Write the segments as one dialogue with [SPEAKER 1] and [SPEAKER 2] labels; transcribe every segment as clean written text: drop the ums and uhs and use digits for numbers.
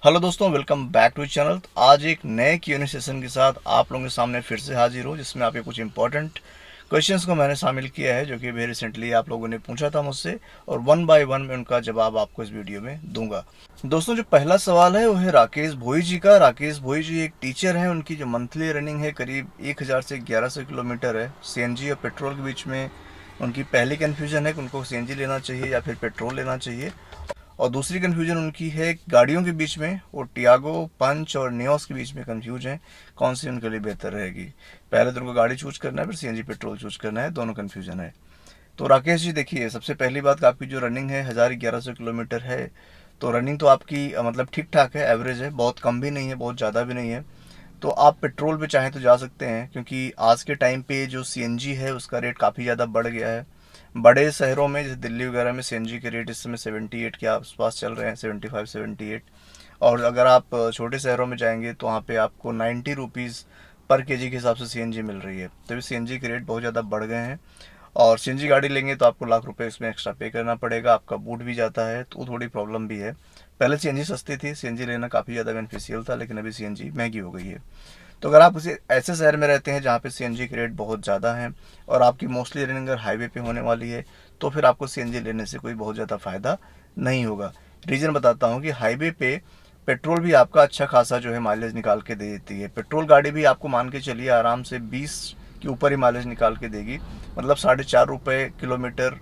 [SPEAKER 1] Hello दोस्तों, welcome back to channel. तो आज एक नए क्यूएनए सेशन के साथ आप लोगों के सामने फिर से हाजिर हूँ, जिसमें आपके कुछ इंपॉर्टेंट क्वेश्चंस को मैंने शामिल किया है, जो कि अभी रिसेंटली आप लोगों ने पूछा था मुझसे, और वन बाय वन मैं उनका जवाब आपको इस वीडियो में दूंगा। दोस्तों, जो पहला सवाल है वो है राकेश भोई जी का। राकेश भोई जी एक टीचर हैं। उनकी जो मंथली रनिंग है करीब 1000 से 1100 किलोमीटर है। सीएनजी और पेट्रोल के बीच में उनकी पहली कन्फ्यूजन है कि उनको सीएनजी लेना चाहिए या फिर पेट्रोल लेना चाहिए। और दूसरी कन्फ्यूजन उनकी है गाड़ियों के बीच में, वो टियागो, पंच और नियोस के बीच में कन्फ्यूज हैं कौन सी उनके लिए बेहतर रहेगी। पहले तो उनको गाड़ी चूज करना है, फिर सीएनजी पेट्रोल चूज करना है, दोनों कन्फ्यूजन है। तो राकेश जी, देखिए, सबसे पहली बात, आपकी जो रनिंग है 1100 किलोमीटर है। तो रनिंग तो आपकी मतलब ठीक ठाक है, एवरेज है, बहुत कम भी नहीं है, बहुत ज़्यादा भी नहीं है। तो आप पेट्रोल पे चाहें तो जा सकते हैं, क्योंकि आज के टाइम पे जो सीएनजी है उसका रेट काफ़ी ज़्यादा बढ़ गया है। बड़े शहरों में जैसे दिल्ली वगैरह में सीएनजी के रेट इस समय 78 के आसपास चल रहे हैं, 75 78। और अगर आप छोटे शहरों में जाएंगे तो वहाँ पे आपको 90 रुपीज़ पर केजी के हिसाब से सीएनजी मिल रही है। तो ये सीएनजी के रेट बहुत ज़्यादा बढ़ गए हैं। और सीएनजी गाड़ी लेंगे तो आपको लाख रुपए इसमें एक्स्ट्रा पे करना पड़ेगा, आपका बूट भी जाता है, तो थोड़ी प्रॉब्लम भी है। पहले सीएनजी सस्ती थी, सीएनजी लेना काफ़ी ज़्यादा बेनिफिशियल था, लेकिन अभी सीएनजी महंगी हो गई है। तो अगर आप उसे ऐसे शहर में रहते हैं जहाँ पे सीएनजी के रेट बहुत ज़्यादा हैं, और आपकी मोस्टली रनिंग अगर हाईवे पे होने वाली है, तो फिर आपको सीएनजी लेने से कोई बहुत ज़्यादा फ़ायदा नहीं होगा। रीज़न बताता हूँ कि हाईवे पे पेट्रोल भी आपका अच्छा खासा जो है माइलेज निकाल के दे देती है। पेट्रोल गाड़ी भी आपको मान के चलिए आराम से 20 के ऊपर ही माइलेज निकाल के देगी। मतलब 4.5 रुपये किलोमीटर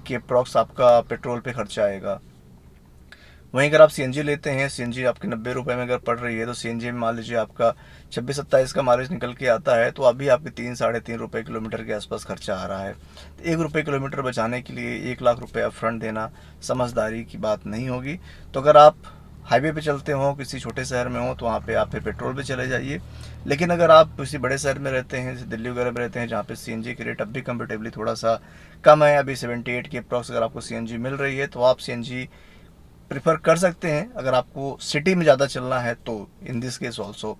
[SPEAKER 1] के अप्रॉक्स आपका पेट्रोल पे खर्चा आएगा। वहीं अगर आप सीएनजी लेते हैं, सीएनजी आपके 90 रुपये में अगर पड़ रही है, तो सीएनजी में मान लीजिए आपका 26-27 का माइलेज निकल के आता है, तो अभी आपके 3-3.5 रुपये किलोमीटर के आसपास खर्चा आ रहा है। तो 1 रुपये किलोमीटर बचाने के लिए 1 लाख रुपये अपफ्रंट देना समझदारी की बात नहीं होगी। तो अगर आप हाईवे पे चलते हो, किसी छोटे शहर में हो, तो वहाँ पे आप फिर पेट्रोल पे चले जाइए। लेकिन अगर आप किसी बड़े शहर में रहते हैं, जैसे दिल्ली वगैरह में रहते हैं, जहाँ पे सीएनजी की रेट अब भी कंपेरेटिवली थोड़ा सा कम है, अभी 78 के अप्रॉक्स अगर आपको सीएनजी मिल रही है, तो आप सीएनजी प्रिफर कर सकते हैं अगर आपको सिटी में ज़्यादा चलना है तो। In this case also,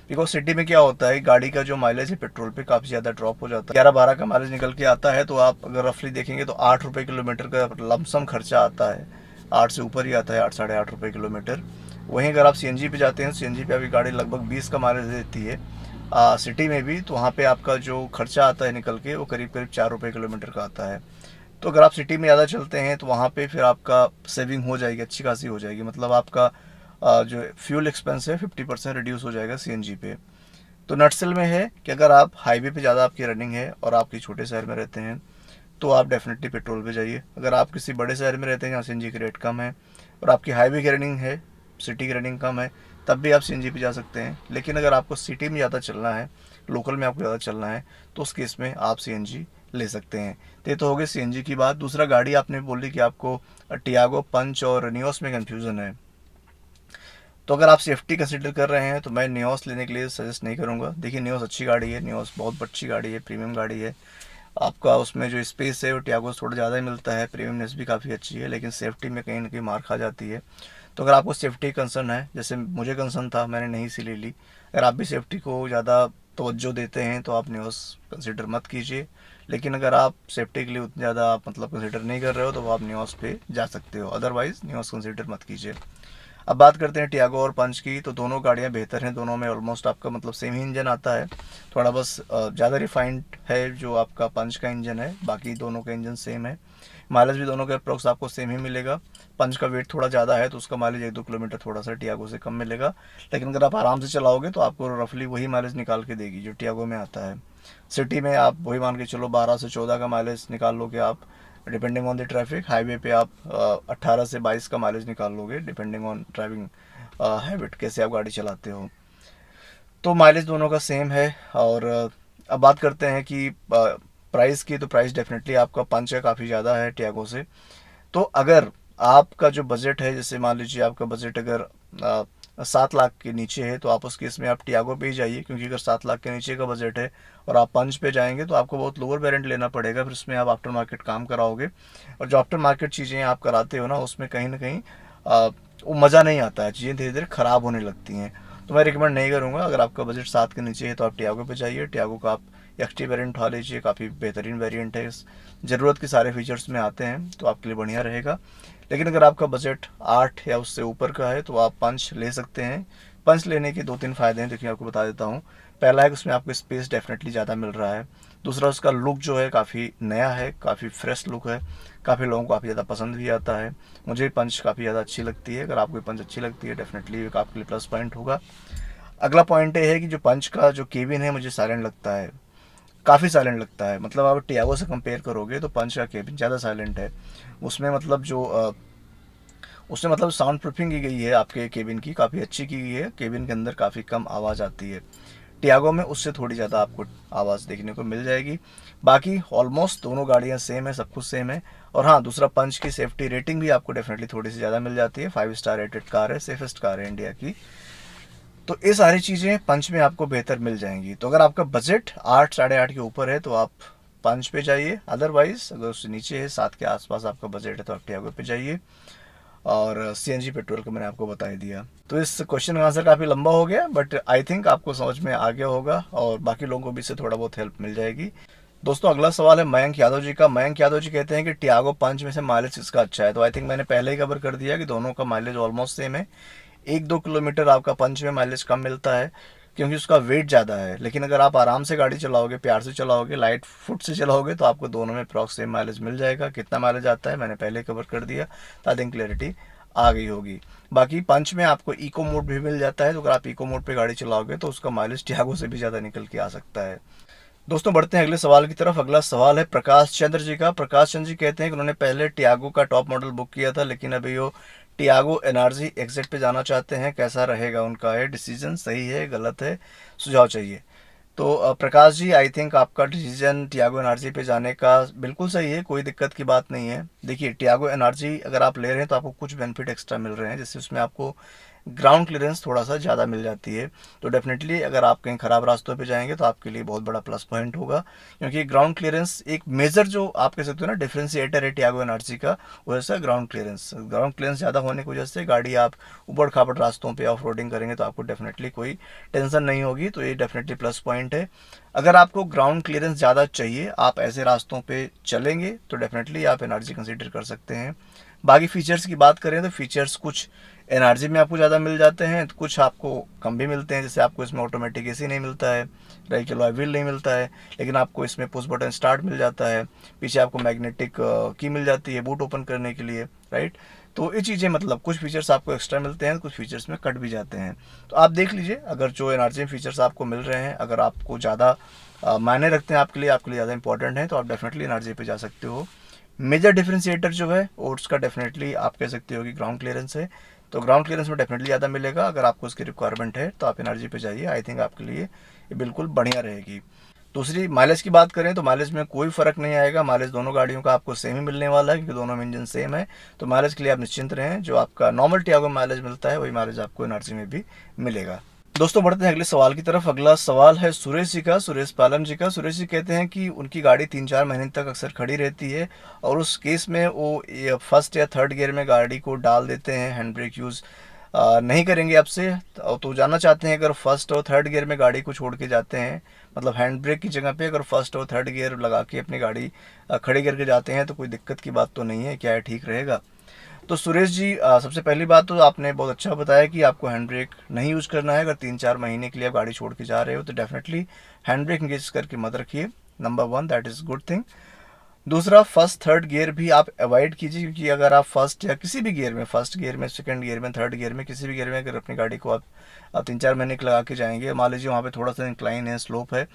[SPEAKER 1] because city में क्या होता है, गाड़ी का जो माइलेज है पेट्रोल पे काफ़ी ज़्यादा ड्रॉप हो जाता है। 11-12 का माइलेज निकल के आता है, तो आप अगर रफली देखेंगे तो 8 रुपये किलोमीटर का लमसम खर्चा आता है। 8 से ऊपर ही आता है, 8-8.5 रुपये किलोमीटर। वहीं अगर आप सीएनजी पे जाते हैं, सीएनजी पे आपकी गाड़ी लगभग 20 का माइलेज देती है सिटी में भी, तो वहाँ पे आपका जो खर्चा आता है निकल के, वो करीब करीब 4 रुपये किलोमीटर का आता है। तो अगर आप सिटी में ज़्यादा चलते हैं, तो वहाँ पे फिर आपका सेविंग हो जाएगी, अच्छी खासी हो जाएगी। मतलब आपका जो फ्यूल एक्सपेंस है 50% रिड्यूस हो जाएगा सीएनजी पे। तो नटसेल में है कि अगर आप हाईवे पे ज़्यादा आपकी रनिंग है और आप किसी छोटे शहर में रहते हैं, तो आप डेफिनेटली पेट्रोल पे जाइए। अगर आप किसी बड़े शहर में रहते हैं जहाँ सीएनजी की रेट कम है और आपकी हाईवे की रनिंग है, सिटी की रनिंग कम है, तब भी आप सीएनजी पे जा सकते हैं। लेकिन अगर आपको सिटी में ज़्यादा चलना है, लोकल में आपको ज़्यादा चलना है, तो उस केस में आप सीएनजी ले सकते हैं। तो ये तो हो गई सीएनजी की बात। दूसरा, गाड़ी आपने बोली कि आपको टियागो, पंच और नियोस में कन्फ्यूज़न है। तो अगर आप सेफ्टी कंसिडर कर रहे हैं, तो मैं नियोस लेने के लिए सजेस्ट नहीं करूँगा। देखिए, नियोस अच्छी गाड़ी है, नियोस बहुत अच्छी गाड़ी है, प्रीमियम गाड़ी है। आपका उसमें जो स्पेस है वो टियागो से थोड़ा ज़्यादा ही मिलता है, प्रीमियमनेस भी काफ़ी अच्छी है, लेकिन सेफ्टी में कहीं ना कहीं मार खा जाती है। तो अगर आपको सेफ्टी कंसर्न है, जैसे मुझे कंसर्न था, मैंने नहीं सी ले ली। अगर आप भी सेफ्टी को ज़्यादा तवज्जो देते हैं, तो आप न्यूज़ कंसिडर मत कीजिए। लेकिन अगर आप सेफ्टी के लिए उतना ज़्यादा आप मतलब कंसिडर नहीं कर रहे हो, तो आप न्यूज़ पे जा सकते हो, अदरवाइज़ न्यूज़ कंसिडर मत कीजिए। अब बात करते हैं टियागो और पंच की। तो दोनों गाड़ियां बेहतर हैं, दोनों में ऑलमोस्ट आपका मतलब सेम ही इंजन आता है। थोड़ा बस ज़्यादा रिफाइंड है जो आपका पंच का इंजन है, बाकी दोनों का इंजन सेम है। माइलेज भी दोनों का अप्रोक्स आपको सेम ही मिलेगा। पंच का वेट थोड़ा ज़्यादा है, तो उसका माइलेज 1-2 किलोमीटर थोड़ा सा टियागो से कम मिलेगा। लेकिन अगर आप आराम से चलाओगे तो आपको रफली वही माइलेज निकाल के देगी जो टियागो में आता है। सिटी में आप वही मान के चलो 12 से 14 का माइलेज निकाल लोगे आप, depending on the traffic. Highway पे आप 18 से 22 का माइलेज निकाल लोगे, डिपेंडिंग ऑन ड्राइविंग हैबिट, कैसे आप गाड़ी चलाते हो। तो माइलेज दोनों का सेम है। और अब बात करते हैं कि प्राइस की। तो प्राइस डेफिनेटली आपका पंच का काफ़ी ज़्यादा है टियागो से। तो अगर आपका जो बजट है, जैसे मान लीजिए आपका बजट अगर 7 लाख के नीचे है, तो आप उस केस में आप टियागो पे ही जाइए, क्योंकि अगर 7 लाख के नीचे का बजट है और आप पंच पे जाएंगे, तो आपको बहुत लोअर वेरिएंट लेना पड़ेगा। फिर उसमें आप आफ्टर मार्केट काम कराओगे, और जो आफ्टर मार्केट चीज़ें आप कराते हो ना, उसमें कहीं ना कहीं वो मज़ा नहीं आता है, चीज़ें धीरे धीरे ख़राब होने लगती हैं। तो मैं रिकमेंड नहीं करूँगा। अगर आपका बजट 7 के नीचे है, तो आप टियागो पे जाइए। टियागो का आप एक्सटी वेरिएंट उठा लीजिए, काफ़ी बेहतरीन वेरिएंट है, ज़रूरत के सारे फीचर्स में आते हैं, तो आपके लिए बढ़िया रहेगा। लेकिन अगर आपका बजट 8 या उससे ऊपर का है तो आप पंच ले सकते हैं। पंच लेने के 2-3 फ़ायदे हैं, देखिए आपको बता देता हूँ। पहला है कि उसमें आपको स्पेस डेफिनेटली ज़्यादा मिल रहा है। दूसरा, उसका लुक जो है काफ़ी नया है, काफ़ी फ्रेश लुक है, काफ़ी लोगों को काफ़ी ज़्यादा पसंद भी आता है। मुझे पंच काफ़ी ज़्यादा अच्छी लगती है। अगर आपको पंच अच्छी लगती है डेफिनेटली एक आपके लिए प्लस पॉइंट होगा। अगला पॉइंट ये है कि जो पंच का जो केबिन है मुझे साइलेंट लगता है, काफ़ी साइलेंट लगता है। मतलब आप टियागो से कंपेयर करोगे तो पंच का केबिन ज़्यादा साइलेंट है। उसमें मतलब जो उसमें मतलब साउंड प्रूफिंग की गई है आपके केबिन की, काफ़ी अच्छी की गई है। केबिन के अंदर काफ़ी कम आवाज़ आती है। टियागो में उससे थोड़ी ज़्यादा आपको आवाज़ देखने को मिल जाएगी। बाकी ऑलमोस्ट दोनों गाड़ियाँ सेम है, सब कुछ सेम है। और हाँ, दूसरा, पंच की सेफ्टी रेटिंग भी आपको डेफिनेटली थोड़ी सी ज़्यादा मिल जाती है। 5 स्टार रेटेड कार है, सेफेस्ट कार है इंडिया की। तो ये सारी चीज़ें पंच में आपको बेहतर मिल जाएंगी। तो अगर आपका बजट 8 8.5 के ऊपर है तो आप पंच पे जाइए। अदरवाइज अगर उससे नीचे है, 7 के आसपास आपका बजट है, तो आप टियागो पे जाइए। और सीएनजी पेट्रोल का मैंने आपको बता ही दिया। तो इस क्वेश्चन का आंसर काफ़ी लंबा हो गया, बट आई थिंक आपको समझ में आ गया होगा और बाकी लोगों को भी इससे थोड़ा बहुत हेल्प मिल जाएगी। दोस्तों, अगला सवाल है मयंक यादव जी का। मयंक यादव जी कहते हैं कि टियागो पंच में से माइलेज किसका अच्छा है। तो आई थिंक मैंने पहले ही कवर कर दिया कि दोनों का माइलेज ऑलमोस्ट सेम है। 1-2 किलोमीटर आपका पंच में माइलेज कम मिलता है क्योंकि उसका वेट ज़्यादा है। लेकिन अगर आप आराम से गाड़ी चलाओगे, प्यार से चलाओगे, लाइट फुट से चलाओगे, तो आपको दोनों में अप्रॉक्स सेम माइलेज मिल जाएगा। कितना माइलेज आता है मैंने पहले कवर कर दिया, तो आई थिंक क्लैरिटी आ गई होगी। बाकी पंच में आपको इको मोड भी मिल जाता है, तो अगर आप इको मोड पे गाड़ी चलाओगे तो उसका माइलेज टियागो से भी ज़्यादा निकल के आ सकता है। दोस्तों, बढ़ते हैं अगले सवाल की तरफ। अगला सवाल है प्रकाश चंद्र जी का। प्रकाश चंद्र जी कहते हैं कि उन्होंने पहले टियागो का टॉप मॉडल बुक किया था, लेकिन अभी वो टियागो एनआरजी एग्जिट पे जाना चाहते हैं। कैसा रहेगा उनका है डिसीजन, सही है, गलत है, सुझाव चाहिए। तो प्रकाश जी, आई थिंक आपका डिसीजन टियागो एनआरजी पे जाने का बिल्कुल सही है, कोई दिक्कत की बात नहीं है। देखिए, टियागो एनआरजी अगर आप ले रहे हैं तो आपको कुछ बेनिफिट एक्स्ट्रा मिल रहे हैं, जैसे उसमें आपको ग्राउंड क्लियरेंस थोड़ा सा ज़्यादा मिल जाती है। तो डेफिनेटली अगर आप कहीं ख़राब रास्तों पे जाएंगे तो आपके लिए बहुत बड़ा प्लस पॉइंट होगा, क्योंकि ग्राउंड क्लियरेंस एक मेजर जो आप कह सकते हो ना डिफरेंशिएटर है टियागो एनआरजी का, वो ऐसा ग्राउंड क्लियरेंस ज़्यादा होने की वजह से गाड़ी आप ऊबड़ खाबड़ रास्तों पे ऑफ रोडिंग करेंगे तो आपको डेफिनेटली कोई टेंशन नहीं होगी। तो ये डेफिनेटली प्लस पॉइंट है। अगर आपको ग्राउंड क्लियरेंस ज़्यादा चाहिए, आप ऐसे रास्तों पे चलेंगे, तो डेफिनेटली आप एनआरजी कंसीडर कर सकते हैं। बाकी फीचर्स की बात करें तो फीचर्स कुछ एनआरजी में आपको ज़्यादा मिल जाते हैं, तो कुछ आपको कम भी मिलते हैं। जैसे आपको इसमें ऑटोमेटिक एसी नहीं मिलता है, राइट एलॉय व्हील नहीं मिलता है, लेकिन आपको इसमें पुश बटन स्टार्ट मिल जाता है। पीछे आपको मैग्नेटिक की मिल जाती है बूट ओपन करने के लिए, राइट। तो ये चीज़ें मतलब कुछ फीचर्स आपको एक्स्ट्रा मिलते हैं, कुछ फीचर्स में कट भी जाते हैं। तो आप देख लीजिए, अगर जो एनआरजी में फीचर्स आपको मिल रहे हैं, अगर आपको ज़्यादा मायने रखते हैं आपके लिए ज़्यादा इंपॉर्टेंट है, तो आप डेफिनेटली एनआरजी पे जा सकते हो। मेजर डिफरेंशिएटर जो है ओट्स का डेफिनेटली आप कह सकते हो कि ग्राउंड क्लियरेंस है। तो ग्राउंड क्लियरेंस में डेफिनेटली ज़्यादा मिलेगा। अगर आपको उसकी रिक्वायरमेंट है तो आप एनर्जी पे जाइए, आई थिंक आपके लिए ये बिल्कुल बढ़िया रहेगी। दूसरी, माइलेज की बात करें तो माइलेज में कोई फ़र्क नहीं आएगा। माइलेज दोनों गाड़ियों का आपको सेम ही मिलने वाला है, क्योंकि दोनों में इंजन सेम है। तो माइलेज के लिए आप निश्चिंत रहें, जो आपका नॉर्मल टियागो माइलेज मिलता है वही माइलेज आपको एनर्जी में भी मिलेगा। दोस्तों, बढ़ते हैं अगले सवाल की तरफ। अगला सवाल है सुरेश जी का, सुरेश पालम जी का। सुरेश जी कहते हैं कि उनकी गाड़ी 3-4 महीने तक अक्सर खड़ी रहती है, और उस केस में वो फर्स्ट या थर्ड गियर में गाड़ी को डाल देते हैं, हैंड ब्रेक यूज़ नहीं करेंगे आपसे। तो जानना चाहते हैं, अगर फर्स्ट और थर्ड गियर में गाड़ी को छोड़ के जाते हैं, मतलब हैंड ब्रेक की जगह पे अगर फर्स्ट और थर्ड गियर लगा के अपनी गाड़ी खड़ी करके जाते हैं, तो कोई दिक्कत की बात तो नहीं है, क्या है, ठीक रहेगा? तो सुरेश जी, सबसे पहली बात तो आपने बहुत अच्छा बताया कि आपको हैंड ब्रेक नहीं यूज़ करना है। अगर 3-4 महीने के लिए आप गाड़ी छोड़ के जा रहे हो तो डेफिनेटली हैंड ब्रेक इंगेज करके मत रखिए। Number one, that is good thing. दूसरा, फर्स्ट थर्ड गियर भी आप अवॉइड कीजिए, क्योंकि अगर आप फर्स्ट या किसी भी गियर में, फर्स्ट गियर में, सेकंड गियर में, थर्ड गियर में, किसी भी गियर में अगर अपनी गाड़ी को आप 3-4 महीने के लगा के जाएंगे, मान लीजिए वहाँ पे थोड़ा सा इंक्लाइन है, स्लोप है,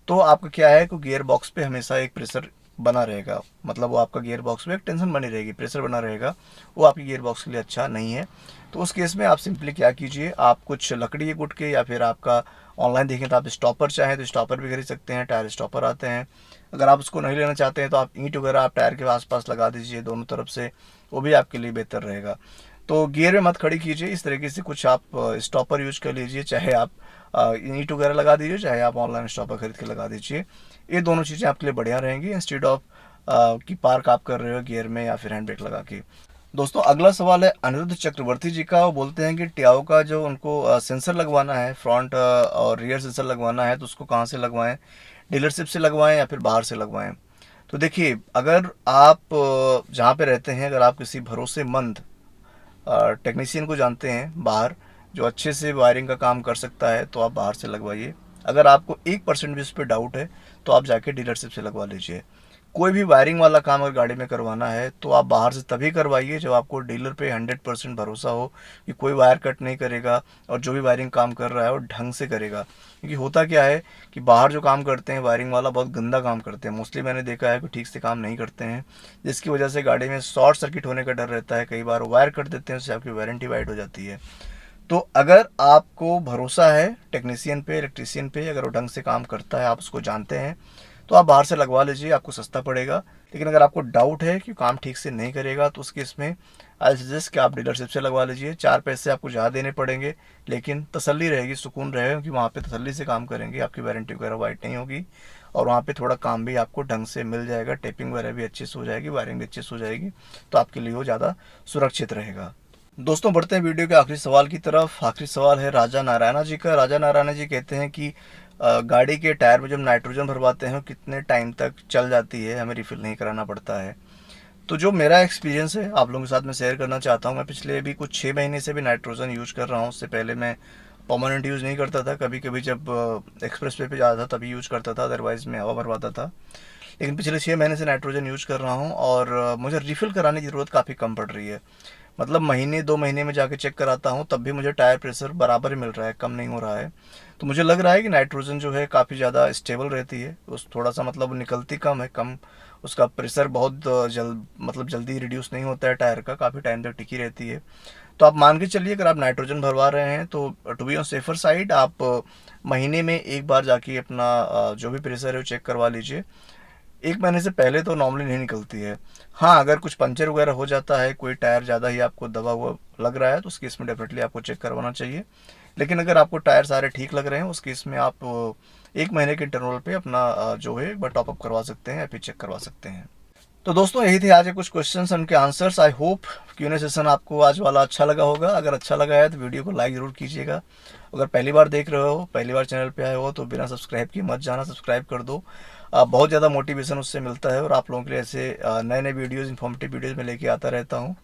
[SPEAKER 1] तो आपका क्या है कि गियर बॉक्स पे हमेशा एक प्रेशर बना रहेगा। मतलब वो आपका गियर बॉक्स में एक टेंशन बनी रहेगी, प्रेशर बना रहेगा, वो आपकी गियर बॉक्स के लिए अच्छा नहीं है। तो उस केस में आप सिंपली क्या कीजिए, आप कुछ लकड़ी के गुट के, या फिर आपका ऑनलाइन देखें तो आप स्टॉपर चाहें तो स्टॉपर भी खरीद सकते हैं, टायर स्टॉपर आते हैं। अगर आप उसको नहीं लेना चाहते हैं तो आप ईंट वगैरह आप टायर के आसपास लगा दीजिए दोनों तरफ से, वो भी आपके लिए बेहतर रहेगा। तो गियर में मत खड़ी कीजिए, इस तरीके से कुछ आप स्टॉपर यूज कर लीजिए, चाहे आप ईंट वगैरह लगा दीजिए, चाहे आप ऑनलाइन स्टॉपर खरीद के लगा दीजिए। ये दोनों चीज़ें आपके लिए बढ़िया रहेंगी, इंस्टेड ऑफ कि पार्क आप कर रहे हो गियर में या फिर हैंड ब्रेक लगा के। दोस्तों, अगला सवाल है अनिरुद्ध चक्रवर्ती जी का। वो बोलते हैं कि टियागो का जो उनको सेंसर लगवाना है, फ्रंट और रियर सेंसर लगवाना है, तो उसको कहाँ से लगवाएं, डीलरशिप से लगवाएं या फिर बाहर से लगवाएं? तो देखिए, अगर आप जहाँ पे रहते हैं, अगर आप किसी भरोसेमंद टेक्नीशियन को जानते हैं बाहर, जो अच्छे से वायरिंग का काम कर सकता है, तो आप बाहर से लगवाइए। अगर आपको 1% भी इस पर डाउट है तो आप जाके डीलरशिप से लगवा लीजिए। कोई भी वायरिंग वाला काम अगर गाड़ी में करवाना है तो आप बाहर से तभी करवाइए जब आपको डीलर पे 100% भरोसा हो कि कोई वायर कट नहीं करेगा और जो भी वायरिंग काम कर रहा है वो ढंग से करेगा। क्योंकि होता क्या है कि बाहर जो काम करते हैं वायरिंग वाला बहुत गंदा काम करते हैं, मोस्टली मैंने देखा है कि ठीक से काम नहीं करते हैं, जिसकी वजह से गाड़ी में शॉर्ट सर्किट होने का डर रहता है। कई बार वायर कट देते हैं, उससे आपकी वारंटी वाइड हो जाती है। तो अगर आपको भरोसा है टेक्नीशियन पे, इलेक्ट्रीशियन पे, अगर वो ढंग से काम करता है, आप उसको जानते हैं, तो आप बाहर से लगवा लीजिए, आपको सस्ता पड़ेगा। लेकिन अगर आपको डाउट है कि काम ठीक से नहीं करेगा तो उस केस में आई सजेस्ट कि आप डीलरशिप से लगवा लीजिए। 4 पैसे आपको ज़्यादा देने पड़ेंगे, लेकिन तसल्ली रहेगी, सुकून रहेगा कि वहाँ पे तसल्ली से काम करेंगे, आपकी वारंटी वगैरह वाइट नहीं होगी और वहाँ पे थोड़ा काम भी आपको ढंग से मिल जाएगा, टेपिंग वगैरह भी अच्छे से हो जाएगी, वायरिंग भी अच्छे से हो जाएगी, तो आपके लिए वो ज़्यादा सुरक्षित रहेगा। दोस्तों, बढ़ते हैं वीडियो के आखिरी सवाल की तरफ। आखिरी सवाल है राजा नारायणा जी का। राजा नारायणा जी कहते हैं कि गाड़ी के टायर में जब नाइट्रोजन भरवाते हैं कितने टाइम तक चल जाती है, हमें रिफ़िल नहीं कराना पड़ता है। तो जो मेरा एक्सपीरियंस है आप लोगों के साथ मैं शेयर करना चाहता हूँ। मैं पिछले भी कुछ 6 महीने से भी नाइट्रोजन यूज़ कर रहा हूँ। उससे पहले मैं परमानेंट यूज़ नहीं करता था, कभी कभी जब एक्सप्रेस वे पे जाता था तभी यूज़ करता था, अदरवाइज़ मैं हवा भरवाता था। लेकिन पिछले 6 महीने से नाइट्रोजन यूज़ कर रहा हूँ और मुझे रिफ़िल कराने की ज़रूरत काफ़ी कम पड़ रही है। मतलब महीने 2 महीने में जाके चेक कराता हूँ तब भी मुझे टायर प्रेशर बराबर ही मिल रहा है, कम नहीं हो रहा है। तो मुझे लग रहा है कि नाइट्रोजन जो है काफ़ी ज़्यादा स्टेबल रहती है, उस थोड़ा सा मतलब निकलती कम है, कम उसका प्रेशर बहुत मतलब जल्दी रिड्यूस नहीं होता है टायर का, काफ़ी टाइम तक टिकी रहती है। तो आप मान के चलिए अगर आप नाइट्रोजन भरवा रहे हैं तो to be on safer side आप महीने में एक बार जाके अपना जो भी प्रेशर है वो चेक करवा लीजिए। 1 महीने से पहले तो नॉर्मली नहीं निकलती है। हाँ, अगर कुछ पंचर वगैरह हो जाता है, कोई टायर ज़्यादा ही आपको दबा हुआ लग रहा है तो उस केस में डेफिनेटली आपको चेक करवाना चाहिए। लेकिन अगर आपको टायर सारे ठीक लग रहे हैं उस केस में आप 1 महीने के इंटरवल पे अपना जो है एक बार टॉपअप करवा सकते हैं या फिर चेक करवा सकते हैं। तो दोस्तों, यही थे आज के कुछ क्वेश्चंस, उनके answers. I hope Q&A session आपको आज वाला अच्छा लगा होगा। अगर अच्छा लगा है तो वीडियो को लाइक ज़रूर कीजिएगा। अगर पहली बार देख रहे हो, पहली बार चैनल पे आए हो तो बिना सब्सक्राइब किए मत जाना, सब्सक्राइब कर दो। बहुत ज़्यादा मोटिवेशन उससे मिलता है और आप लोगों के लिए ऐसे नए नए वीडियोज़, इन्फॉर्मेटिव वीडियोज़ में लेके आता रहता हूँ।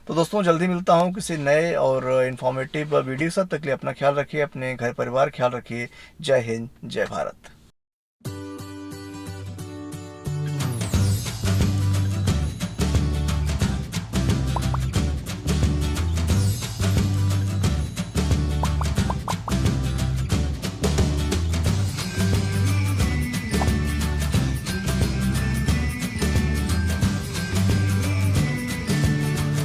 [SPEAKER 1] तो दोस्तों, जल्दी मिलता हूँ किसी नए और इन्फॉर्मेटिव वीडियो के साथ। तक के लिए अपना ख्याल रखिए, अपने घर परिवार ख्याल रखिए। जय हिंद, जय भारत।